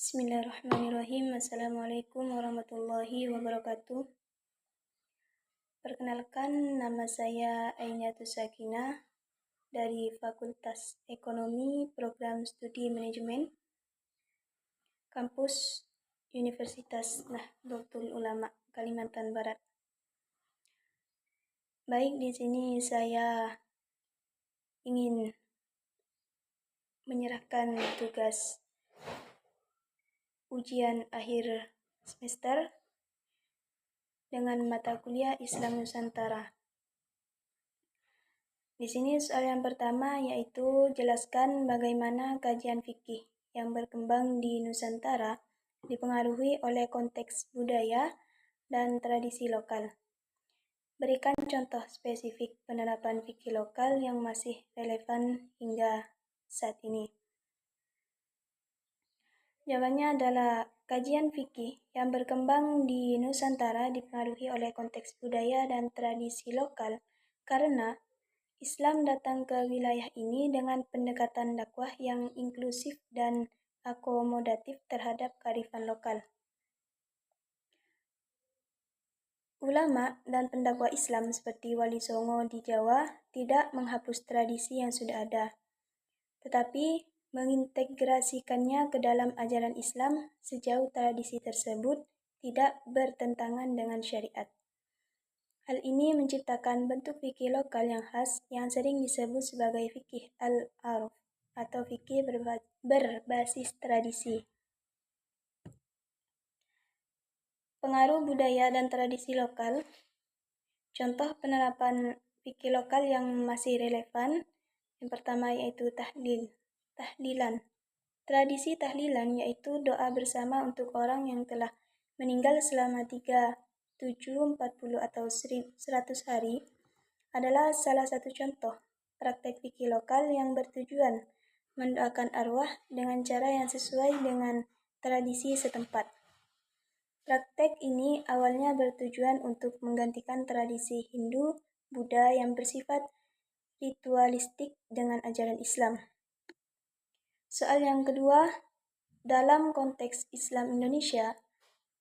Bismillahirrahmanirrahim. Assalamualaikum warahmatullahi wabarakatuh. Perkenalkan, nama saya Ainatus Sakinah dari Fakultas Ekonomi Program Studi Manajemen, Kampus Universitas Nahdlatul Ulama, Kalimantan Barat. Baik, di sini saya ingin menyerahkan tugas ujian akhir semester dengan mata kuliah Islam Nusantara. Di sini soal yang pertama yaitu jelaskan bagaimana kajian fikih yang berkembang di Nusantara dipengaruhi oleh konteks budaya dan tradisi lokal. Berikan contoh spesifik penerapan fikih lokal yang masih relevan hingga saat ini. Jawabannya adalah kajian fikih yang berkembang di Nusantara dipengaruhi oleh konteks budaya dan tradisi lokal karena Islam datang ke wilayah ini dengan pendekatan dakwah yang inklusif dan akomodatif terhadap kearifan lokal. Ulama dan pendakwah Islam seperti Wali Songo di Jawa tidak menghapus tradisi yang sudah ada, tetapi mengintegrasikannya ke dalam ajaran Islam sejauh tradisi tersebut tidak bertentangan dengan syariat. Hal ini menciptakan bentuk fikih lokal yang khas yang sering disebut sebagai fikih al-aruf atau fikih berbasis tradisi. Pengaruh budaya dan tradisi lokal. Contoh penerapan fikih lokal yang masih relevan. Yang pertama yaitu tahlilan. Tradisi tahlilan yaitu doa bersama untuk orang yang telah meninggal selama 3, 7, 40 atau 100 hari adalah salah satu contoh praktek fikih lokal yang bertujuan mendoakan arwah dengan cara yang sesuai dengan tradisi setempat. Praktek ini awalnya bertujuan untuk menggantikan tradisi Hindu, Buddha yang bersifat ritualistik dengan ajaran Islam. Soal yang kedua, dalam konteks Islam Indonesia,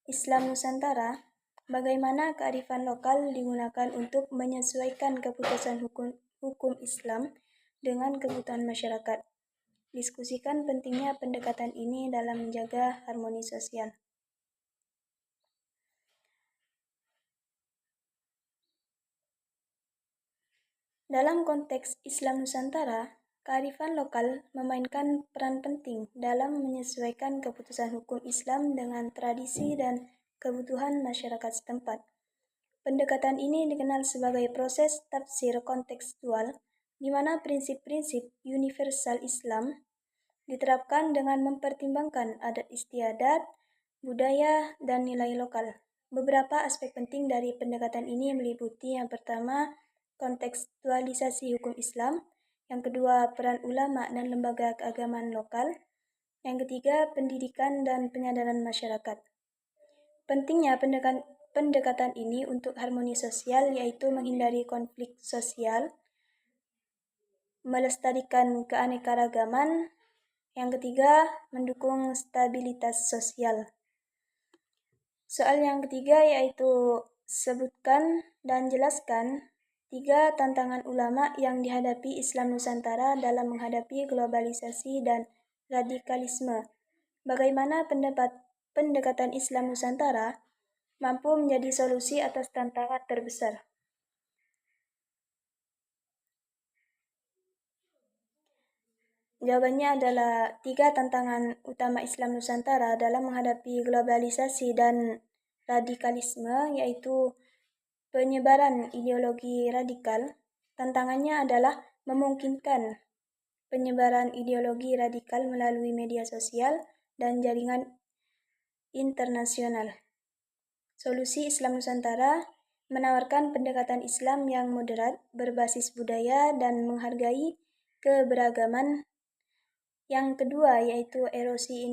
Islam Nusantara, bagaimana kearifan lokal digunakan untuk menyesuaikan keputusan hukum Islam dengan kebutuhan masyarakat. Diskusikan pentingnya pendekatan ini dalam menjaga harmoni sosial. Dalam konteks Islam Nusantara, kearifan lokal memainkan peran penting dalam menyesuaikan keputusan hukum Islam dengan tradisi dan kebutuhan masyarakat setempat. Pendekatan ini dikenal sebagai proses tafsir kontekstual, di mana prinsip-prinsip universal Islam diterapkan dengan mempertimbangkan adat istiadat, budaya, dan nilai lokal. Beberapa aspek penting dari pendekatan ini meliputi yang pertama, kontekstualisasi hukum Islam, yang kedua, peran ulama dan lembaga keagamaan lokal, yang ketiga, pendidikan dan penyadaran masyarakat. Pentingnya pendekatan ini untuk harmoni sosial yaitu menghindari konflik sosial, melestarikan keanekaragaman, yang ketiga, mendukung stabilitas sosial. Soal yang ketiga yaitu sebutkan dan jelaskan 3 tantangan ulama yang dihadapi Islam Nusantara dalam menghadapi globalisasi dan radikalisme. Bagaimana pendekatan Islam Nusantara mampu menjadi solusi atas tantangan terbesar? Jawabannya adalah 3 tantangan utama Islam Nusantara dalam menghadapi globalisasi dan radikalisme, yaitu penyebaran ideologi radikal. Tantangannya adalah memungkinkan penyebaran ideologi radikal melalui media sosial dan jaringan internasional. Solusi Islam Nusantara menawarkan pendekatan Islam yang moderat, berbasis budaya, dan menghargai keberagaman. Yang kedua yaitu erosi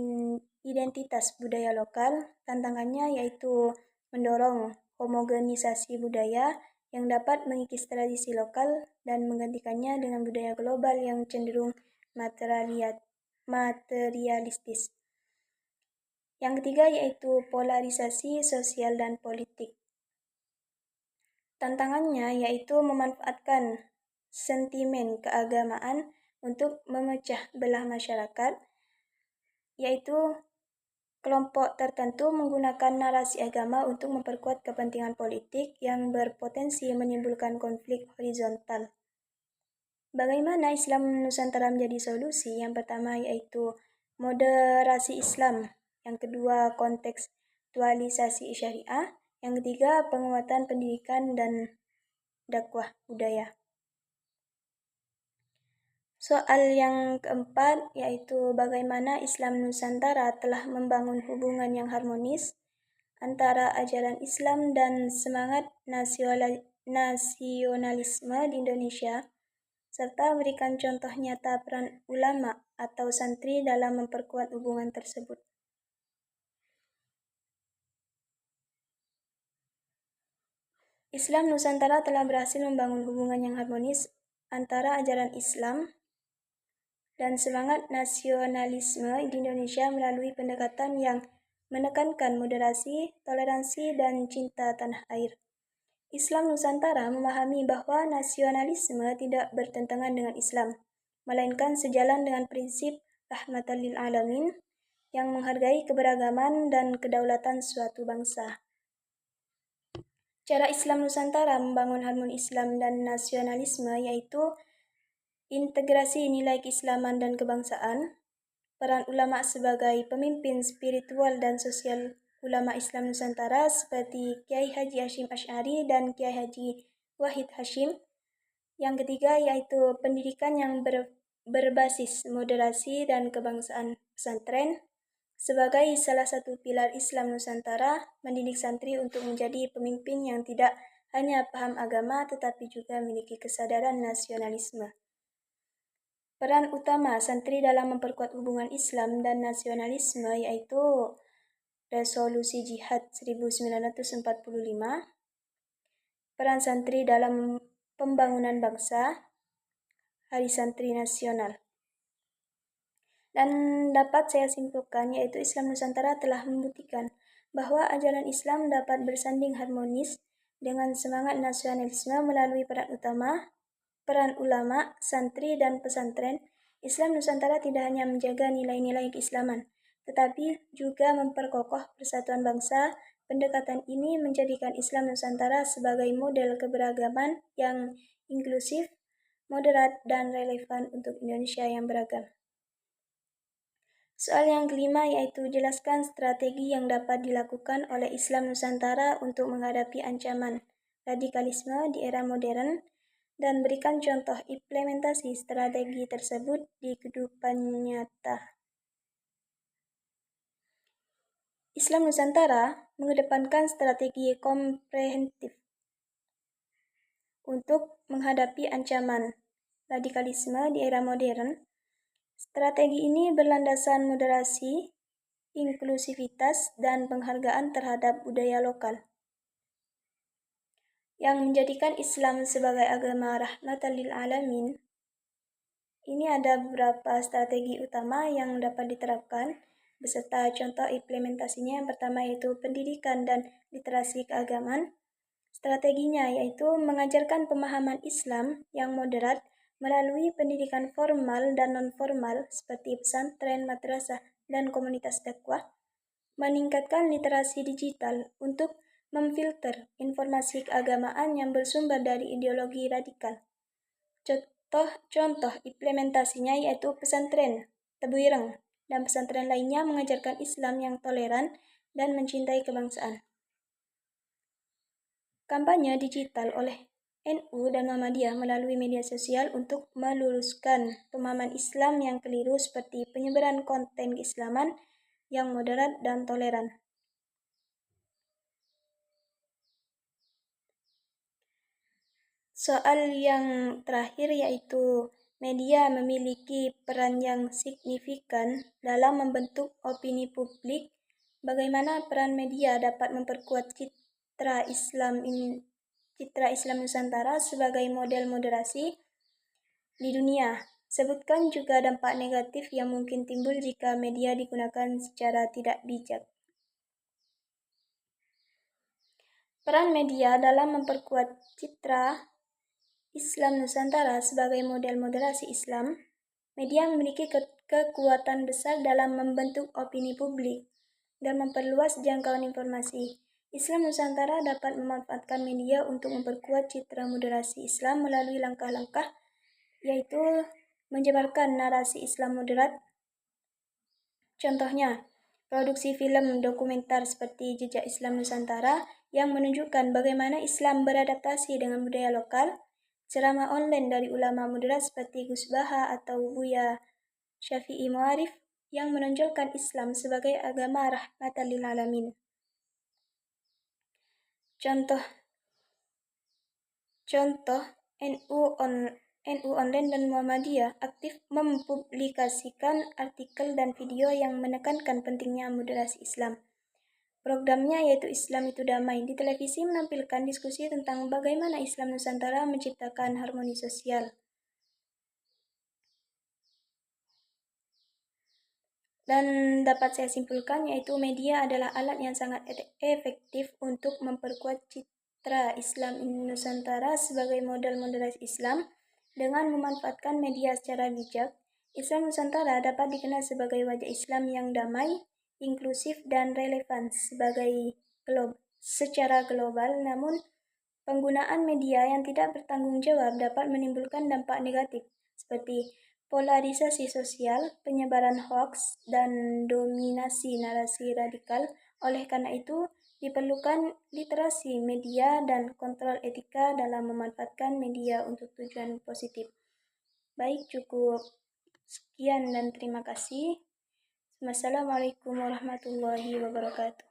identitas budaya lokal. Tantangannya yaitu mendorong homogenisasi budaya yang dapat mengikis tradisi lokal dan menggantikannya dengan budaya global yang cenderung materialistis. Yang ketiga yaitu polarisasi sosial dan politik. Tantangannya yaitu memanfaatkan sentimen keagamaan untuk memecah belah masyarakat, yaitu kelompok tertentu menggunakan narasi agama untuk memperkuat kepentingan politik yang berpotensi menimbulkan konflik horizontal. Bagaimana Islam Nusantara menjadi solusi? Yang pertama yaitu moderasi Islam, yang kedua kontekstualisasi syariah, yang ketiga penguatan pendidikan dan dakwah budaya. Soal yang keempat yaitu bagaimana Islam Nusantara telah membangun hubungan yang harmonis antara ajaran Islam dan semangat nasionalisme di Indonesia, serta berikan contoh nyata peran ulama atau santri dalam memperkuat hubungan tersebut. Islam Nusantara telah berhasil membangun hubungan yang harmonis antara ajaran Islam dan semangat nasionalisme di Indonesia melalui pendekatan yang menekankan moderasi, toleransi, dan cinta tanah air. Islam Nusantara memahami bahwa nasionalisme tidak bertentangan dengan Islam, melainkan sejalan dengan prinsip rahmatan lil alamin yang menghargai keberagaman dan kedaulatan suatu bangsa. Cara Islam Nusantara membangun harmoni Islam dan nasionalisme yaitu integrasi nilai keislaman dan kebangsaan, peran ulama sebagai pemimpin spiritual dan sosial ulama Islam Nusantara seperti Kiai Haji Hashim Asy'ari dan Kiai Haji Wahid Hashim. Yang ketiga yaitu pendidikan yang berbasis moderasi dan kebangsaan pesantren. Sebagai salah satu pilar Islam Nusantara, mendidik santri untuk menjadi pemimpin yang tidak hanya paham agama tetapi juga memiliki kesadaran nasionalisme. Peran utama santri dalam memperkuat hubungan Islam dan nasionalisme yaitu Resolusi Jihad 1945, peran santri dalam pembangunan bangsa, Hari Santri Nasional. Dan dapat saya simpulkan yaitu Islam Nusantara telah membuktikan bahwa ajaran Islam dapat bersanding harmonis dengan semangat nasionalisme melalui peran ulama, santri, dan pesantren. Islam Nusantara tidak hanya menjaga nilai-nilai keislaman, tetapi juga memperkokoh persatuan bangsa. Pendekatan ini menjadikan Islam Nusantara sebagai model keberagaman yang inklusif, moderat, dan relevan untuk Indonesia yang beragam. Soal yang kelima yaitu jelaskan strategi yang dapat dilakukan oleh Islam Nusantara untuk menghadapi ancaman radikalisme di era modern dan berikan contoh implementasi strategi tersebut di kehidupan nyata. Islam Nusantara mengedepankan strategi komprehensif untuk menghadapi ancaman radikalisme di era modern. Strategi ini berlandasan moderasi, inklusivitas, dan penghargaan terhadap budaya lokal, yang menjadikan Islam sebagai agama rahmatan lil alamin. Ini ada beberapa strategi utama yang dapat diterapkan beserta contoh implementasinya. Yang pertama yaitu pendidikan dan literasi keagamaan. Strateginya yaitu mengajarkan pemahaman Islam yang moderat melalui pendidikan formal dan non-formal seperti pesantren, madrasah, dan komunitas dakwah. Meningkatkan literasi digital untuk memfilter informasi keagamaan yang bersumber dari ideologi radikal. Contoh implementasinya yaitu pesantren Tebu Ireng dan pesantren lainnya mengajarkan Islam yang toleran dan mencintai kebangsaan. Kampanye digital oleh NU dan Muhammadiyah melalui media sosial untuk meluruskan pemahaman Islam yang keliru seperti penyebaran konten keislaman yang moderat dan toleran. Soal yang terakhir yaitu media memiliki peran yang signifikan dalam membentuk opini publik. Bagaimana peran media dapat memperkuat citra Islam Nusantara sebagai model moderasi di dunia? Sebutkan juga dampak negatif yang mungkin timbul jika media digunakan secara tidak bijak. Peran media dalam memperkuat citra Islam Nusantara sebagai model moderasi Islam. Media memiliki kekuatan besar dalam membentuk opini publik dan memperluas jangkauan informasi. Islam Nusantara dapat memanfaatkan media untuk memperkuat citra moderasi Islam melalui langkah-langkah, yaitu menyebarkan narasi Islam moderat. Contohnya, produksi film dokumenter seperti Jejak Islam Nusantara yang menunjukkan bagaimana Islam beradaptasi dengan budaya lokal, ceramah online dari ulama moderat seperti Gus Baha atau Buya Syafi'i Ma'arif yang menonjolkan Islam sebagai agama rahmatan lil alamin. Contoh NU Online dan Muhammadiyah aktif mempublikasikan artikel dan video yang menekankan pentingnya moderasi Islam. Programnya yaitu Islam itu Damai di televisi menampilkan diskusi tentang bagaimana Islam Nusantara menciptakan harmoni sosial. Dan dapat saya simpulkan yaitu media adalah alat yang sangat efektif untuk memperkuat citra Islam Nusantara sebagai model moderasi Islam. Dengan memanfaatkan media secara bijak, Islam Nusantara dapat dikenal sebagai wajah Islam yang damai, inklusif, dan relevan secara global. Namun, penggunaan media yang tidak bertanggung jawab dapat menimbulkan dampak negatif seperti polarisasi sosial, penyebaran hoaks, dan dominasi narasi radikal. Oleh karena itu, diperlukan literasi media dan kontrol etika dalam memanfaatkan media untuk tujuan positif. Baik, cukup sekian dan terima kasih. Wassalamualaikum warahmatullahi wabarakatuh.